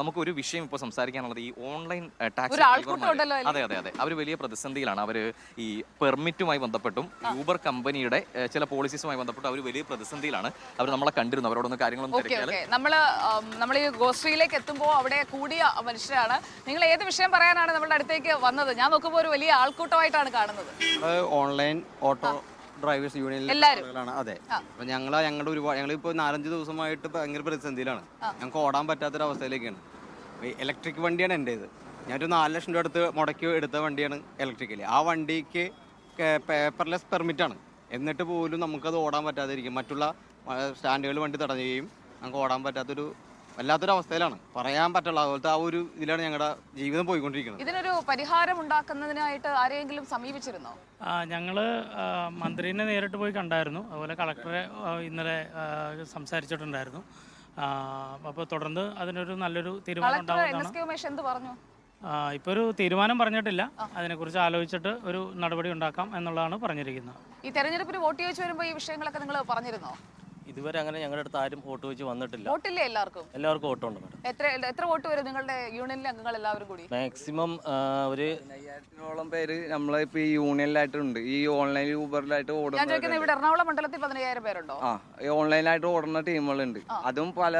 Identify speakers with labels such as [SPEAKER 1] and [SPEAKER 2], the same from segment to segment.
[SPEAKER 1] നമുക്കൊരു വിഷയം ഇപ്പോൾ സംസാരിക്കാനുള്ളത് ഈ ഓൺലൈൻ ടാക്സി അതെ അതെ അതെ അവർ വലിയ പ്രതിസന്ധിയിലാണ്. അവർ ഈ പെർമിറ്റുമായി ബന്ധപ്പെട്ടും യൂബർ കമ്പനിയുടെ ചില പോളിസീസുമായി ബന്ധപ്പെട്ടും അവർ വലിയ പ്രതിസന്ധിയിലാണ്. അവർ നമ്മളെ കണ്ടിരുന്നു. അവരോടൊന്ന് കാര്യങ്ങളൊന്നും
[SPEAKER 2] നമ്മൾ ഈ ഗോശ്രീയിലേക്ക് എത്തുമ്പോൾ അവിടെ കൂടിയ മനുഷ്യരാണ്. നിങ്ങൾ ഏത് വിഷയം പറയാനാണ് നമ്മുടെ അടുത്തേക്ക് വന്നത്? ഞാൻ നോക്കുമ്പോൾ ഒരു വലിയ ആൾക്കൂട്ടമായിട്ടാണ് കാണുന്നത്.
[SPEAKER 3] ഓൺലൈൻ ഓട്ടോ ഡ്രൈവേഴ്സ് യൂണിയനിലാണ്. അതെ, അപ്പൊ ഞങ്ങളുടെ ഒരുപാട് ഞങ്ങളിപ്പോ 4-5 ദിവസമായിട്ട് ഭയങ്കര പ്രതിസന്ധിയിലാണ്. ഞങ്ങൾക്ക് ഓടാൻ പറ്റാത്തൊരവസ്ഥയിലേക്കാണ്. ഇലക്ട്രിക് വണ്ടിയാണ് എൻ്റേത്. ഞാനൊരു 4 ലക്ഷം രൂപ അടുത്ത് മുടക്കി എടുത്ത വണ്ടിയാണ് ഇലക്ട്രിക്കല്. ആ വണ്ടിക്ക് പേപ്പർലെസ് പെർമിറ്റാണ്. എന്നിട്ട് പോലും നമുക്കത് ഓടാൻ പറ്റാതിരിക്കും. മറ്റുള്ള സ്റ്റാൻഡുകൾ വണ്ടി തടയുകയും നമുക്ക് ഓടാൻ പറ്റാത്തൊരു വല്ലാത്തൊരവസ്ഥയിലാണ്. പറയാൻ പറ്റുള്ള അതുപോലത്തെ ആ ഒരു ഇതിലാണ് ഞങ്ങളുടെ ജീവിതം പോയിക്കൊണ്ടിരിക്കുന്നത്.
[SPEAKER 2] ഇതിനൊരു പരിഹാരം ഉണ്ടാക്കുന്നതിനായിട്ട് ആരെങ്കിലും സമീപിച്ചിരുന്നോ?
[SPEAKER 4] ഞങ്ങള് മന്ത്രിനെ നേരിട്ട് പോയി കണ്ടായിരുന്നു. അതുപോലെ കളക്ടറെ ഇന്നലെ സംസാരിച്ചിട്ടുണ്ടായിരുന്നു. അപ്പോൾ തുടർന്ന് അതിനൊരു നല്ലൊരു തീരുമാനം ഉണ്ടാവുന്നതാണ്. ഇപ്പോൾ ഒരു തീരുമാനം പറഞ്ഞിട്ടില്ല. അതിനെക്കുറിച്ച് ആലോചിച്ചിട്ട് ഒരു നടപടി ഉണ്ടാക്കാം എന്നുള്ളതാണ് പറഞ്ഞിരിക്കുന്നത്.
[SPEAKER 2] ഈ തെരഞ്ഞെടുപ്പിന് വോട്ട് ചോദിച്ചു വരുമ്പോൾ ഈ വിഷയങ്ങളൊക്കെ നിങ്ങൾ പറഞ്ഞിരുന്നോ?
[SPEAKER 5] ഇതുവരെ അങ്ങനെ ഞങ്ങളുടെ അടുത്ത് ആരും വോട്ട് വെച്ച് വന്നിട്ടില്ല.
[SPEAKER 2] വോട്ടില്ലേ? എല്ലാവർക്കും
[SPEAKER 5] വോട്ടുണ്ട് മാഡം.
[SPEAKER 2] എത്ര വോട്ട് വരും നിങ്ങളുടെ യൂണിയനിലെ അംഗങ്ങൾ എല്ലാവരും കൂടി?
[SPEAKER 5] മാക്സിമം ഒരു
[SPEAKER 3] 5000-ഓളം പേര് നമ്മളിപ്പോ ഈ യൂണിയനിലായിട്ടുണ്ട്. ഈ ഓൺലൈൻ യൂബറിലായിട്ട്
[SPEAKER 2] ഞാൻ ചോദിക്കുന്നത്, ഇവിടെ എറണാകുളം മണ്ഡലത്തിൽ 15000 പേരുണ്ടോ?
[SPEAKER 3] ഓൺലൈനായിട്ട് ഓടുന്ന ടീമുകളുണ്ട്. അതും പല,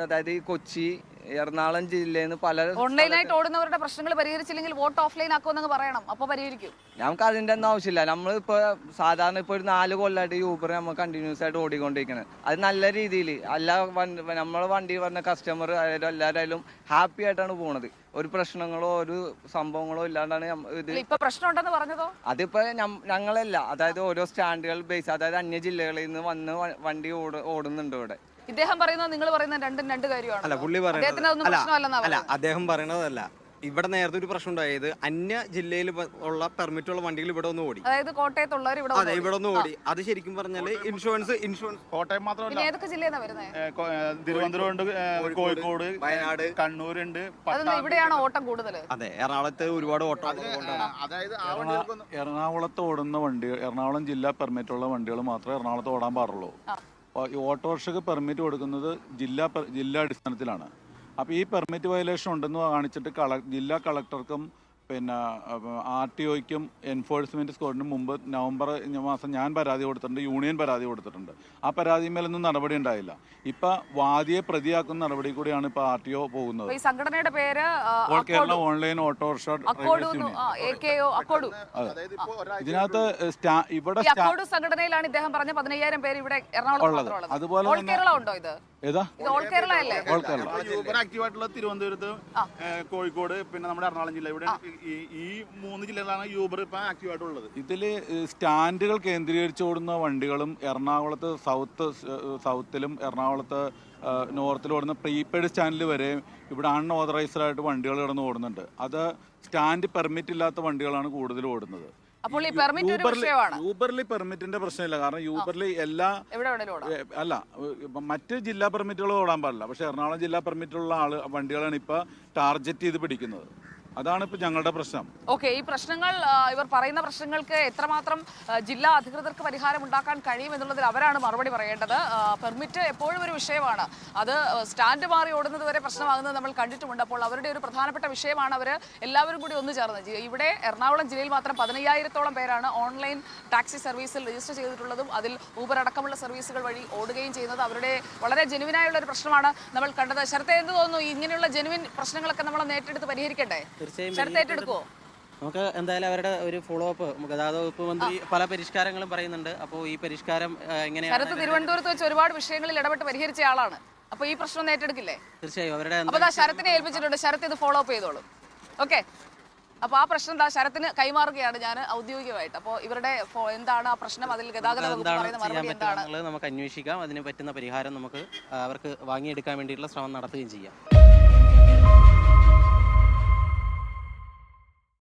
[SPEAKER 3] അതായത് ഈ കൊച്ചി, എറണാകുളം ജില്ലയിൽ നിന്ന് പല
[SPEAKER 2] ഓൺലൈനായിട്ട് ഓടുന്നവരുടെ പ്രശ്നങ്ങൾ പരിഹരിച്ചില്ലെങ്കിൽ വോട്ട് ഓഫ്ലൈൻ ആക്കുമെന്ന് പറയണം. അപ്പോൾ പരിഹരിക്കും.
[SPEAKER 3] നമുക്ക് അതിന്റെ ഒന്നും ആവശ്യമില്ല. നമ്മളിപ്പോ സാധാരണ ഇപ്പോൾ ഒരു 4 കൊല്ലമായിട്ട് യൂബർ നമ്മൾ കണ്ടിന്യൂസ് ആയിട്ട് ഓടിക്കൊണ്ടിരിക്കുന്നത്. അത് നല്ല രീതിയിൽ നമ്മളെ വണ്ടി വന്ന കസ്റ്റമർ എല്ലാവരും ഹാപ്പി ആയിട്ടാണ് പോണത്. ഒരു പ്രശ്നങ്ങളോ ഒരു സംഭവങ്ങളോ ഇല്ലാണ്ടാണ്
[SPEAKER 2] ഇപ്പൊ പ്രശ്നം ഉണ്ടെന്ന് പറഞ്ഞതോ?
[SPEAKER 3] അതിപ്പോ ഞങ്ങളല്ല, അതായത് ഓരോ സ്റ്റാൻഡുകൾ ബേസ്, അതായത് അന്യ ജില്ലകളിൽ നിന്ന് വന്ന് വണ്ടി ഓടുന്നുണ്ട് ഇവിടെ.
[SPEAKER 2] ഇദ്ദേഹം പറയുന്നത് നിങ്ങൾ പറയുന്നത് രണ്ട് കാര്യമാണ്.
[SPEAKER 3] അല്ല, പുള്ളി പറയുന്നത് അദ്ദേഹം പറയണതല്ല. ഇവിടെ നേരത്തെ ഒരു പ്രശ്നം ഉണ്ടായത്, അന്യ ജില്ലയിൽ ഉള്ള പെർമിറ്റുള്ള വണ്ടികൾ ഇവിടെ ഒന്ന് ഓടി.
[SPEAKER 2] അതായത് കോട്ടയത്തുള്ളവർ
[SPEAKER 3] ഇവിടെ ഒന്ന് ഓടി. അത് ശരിക്കും പറഞ്ഞാല് ഇൻഷുറൻസ്
[SPEAKER 6] കോട്ടയം മാത്രമല്ല,
[SPEAKER 2] ഏതൊക്കെ ജില്ലയിലാണ് വരുന്നത്?
[SPEAKER 6] തിരുവനന്തപുരം, കോഴിക്കോട്, വയനാട്, കണ്ണൂരുണ്ട്.
[SPEAKER 2] ഇവിടെയാണ് ഓട്ടം കൂടുതൽ.
[SPEAKER 3] അതെ, എറണാകുളത്ത് ഒരുപാട് ഓട്ടം.
[SPEAKER 6] അതായത്
[SPEAKER 7] എറണാകുളത്ത് ഓടുന്ന വണ്ടികൾ, എറണാകുളം ജില്ലാ പെർമിറ്റുള്ള വണ്ടികൾ മാത്രമേ എറണാകുളത്ത് ഓടാൻ പാടുള്ളൂ. ഈ ഓട്ടോറിക്ഷയ്ക്ക് പെർമിറ്റ് കൊടുക്കുന്നത് ജില്ലാ അടിസ്ഥാനത്തിലാണ്. അപ്പോൾ ഈ പെർമിറ്റ് വയലേഷൻ ഉണ്ടെന്ന് കാണിച്ചിട്ട് ജില്ലാ കളക്ടർക്കും പിന്നെ RTOയ്ക്കും എൻഫോഴ്സ്മെൻറ്റ് സ്ക്വാഡിനും മുമ്പ് നവംബർ മാസം ഞാൻ പരാതി കൊടുത്തിട്ടുണ്ട്, യൂണിയൻ പരാതി കൊടുത്തിട്ടുണ്ട്. ആ പരാതിമേലൊന്നും നടപടി ഉണ്ടായില്ല. ഇപ്പം വാദിയെ പ്രതിയാക്കുന്ന നടപടി കൂടിയാണ് ഇപ്പോൾ RTO പോകുന്നത്.
[SPEAKER 2] സംഘടനയുടെ പേര്
[SPEAKER 7] all Kerala online autorickshaw drivers union. ഇതിനകത്ത് ഇവിടെ
[SPEAKER 2] സംഘടനയിലാണ് ഇദ്ദേഹം പറഞ്ഞ 15000 പേര് ഇവിടെ എറണാകുളം.
[SPEAKER 7] അതുപോലെ
[SPEAKER 6] ആക്റ്റീവായിട്ടുള്ള തിരുവനന്തപുരത്ത്, കോഴിക്കോട്, പിന്നെ നമ്മുടെ എറണാകുളം ജില്ല, ഇവിടെ ഈ 3 ജില്ലകളാണ് യൂബർ ഇപ്പൊ ആക്റ്റീവായിട്ടുള്ളത്.
[SPEAKER 7] ഇതിൽ സ്റ്റാൻഡുകൾ കേന്ദ്രീകരിച്ച് ഓടുന്ന വണ്ടികളും എറണാകുളത്ത് സൗത്തിലും എറണാകുളത്ത് നോർത്തിലും ഓടുന്ന പ്രീപെയ്ഡ് സ്റ്റാൻഡിൽ വരെ ഇവിടെ അൺഓതറൈസ്ഡ് ആയിട്ട് വണ്ടികൾ കിടന്ന് ഓടുന്നുണ്ട്. അത് സ്റ്റാൻഡ് പെർമിറ്റ് ഇല്ലാത്ത വണ്ടികളാണ് കൂടുതൽ ഓടുന്നത്. യൂബറിൽ പെർമിറ്റിന്റെ പ്രശ്നമില്ല. കാരണം യൂബറിൽ അല്ല, മറ്റ് ജില്ലാ പെർമിറ്റുകൾ ഓടാൻ പാടില്ല. പക്ഷെ എറണാകുളം ജില്ലാ പെർമിറ്റുള്ള വണ്ടികളാണ് ഇപ്പൊ ടാർഗറ്റ് ചെയ്ത് പിടിക്കുന്നത്. അതാണ് ഇപ്പൊ ഞങ്ങളുടെ പ്രശ്നം.
[SPEAKER 2] ഓക്കെ, ഈ പ്രശ്നങ്ങൾ, ഇവർ പറയുന്ന പ്രശ്നങ്ങൾക്ക് എത്രമാത്രം ജില്ലാ അധികൃതർക്ക് പരിഹാരം ഉണ്ടാക്കാൻ കഴിയും എന്നുള്ളതിൽ അവരാണ് മറുപടി പറയേണ്ടത്. പെർമിറ്റ് എപ്പോഴും ഒരു വിഷയമാണ്. അത് സ്റ്റാൻഡ് മാറി ഓടുന്നത് വരെ പ്രശ്നമാകുന്നത് നമ്മൾ കണ്ടിട്ടുമുണ്ട്. അപ്പോൾ അവരുടെ ഒരു പ്രധാനപ്പെട്ട വിഷയമാണ് അവർ എല്ലാവരും കൂടി ഒന്നു ചേർന്ന്. ഇവിടെ എറണാകുളം ജില്ലയിൽ മാത്രം 15000-ഓളം പേരാണ് ഓൺലൈൻ ടാക്സി സർവീസിൽ രജിസ്റ്റർ ചെയ്തിട്ടുള്ളതും അതിൽ ഊബർ അടക്കമുള്ള സർവീസുകൾ വഴി ഓടുകയും ചെയ്യുന്നത്. അവരുടെ വളരെ ജെനുവിനായുള്ള ഒരു പ്രശ്നമാണ് നമ്മൾ കണ്ടത്. ശരത്തെ, എന്ത് തോന്നുന്നു? ഇങ്ങനെയുള്ള ജെനുവിൻ പ്രശ്നങ്ങളൊക്കെ നമ്മൾ ഏറ്റെടുത്ത് പരിഹരിക്കണ്ടേ?
[SPEAKER 5] നമുക്ക് എന്തായാലും അവരുടെ ഒരു ഫോളോ അപ്പ്, ഗതാഗത വകുപ്പ് മന്ത്രി പല പരിഷ്കാരങ്ങളും പറയുന്നുണ്ട്. അപ്പോൾ ഈ പരിഷ്കാരം എങ്ങനെയാണ്?
[SPEAKER 2] ശരത്ത് തിരുവനന്തപുരത്ത് വെച്ച് ഒരുപാട് വിഷയങ്ങളിൽ ഇടപെട്ട് പരിഹരിച്ച ആളാണ്. അപ്പോൾ ഈ പ്രശ്നം ഏറ്റെടുക്കില്ലേ?
[SPEAKER 5] തീർച്ചയായും അവരുടെ
[SPEAKER 2] ശരത്തിനെ ഏൽപ്പിച്ചിട്ടുണ്ട്. ശരത്ത് ഇത് ഫോളോ അപ്പ് ചെയ്തോളൂ. ഓക്കെ, അപ്പോൾ ആ പ്രശ്നം ശരത്തിന് കൈമാറുകയാണ് ഞാൻ ഔദ്യോഗികമായിട്ട്. അപ്പോൾ ഇവരുടെ എന്താണ് ആ പ്രശ്നം, അതിൽ ഗതാഗത വകുപ്പ് പറയുന്ന മറുപടി എന്താണ്?
[SPEAKER 5] നമുക്ക് അന്വേഷിക്കാം. അതിന് പറ്റുന്ന പരിഹാരം നമുക്ക് അവർക്ക് വാങ്ങിയെടുക്കാൻ വേണ്ടിയിട്ടുള്ള ശ്രമം നടത്തുകയും ചെയ്യാം.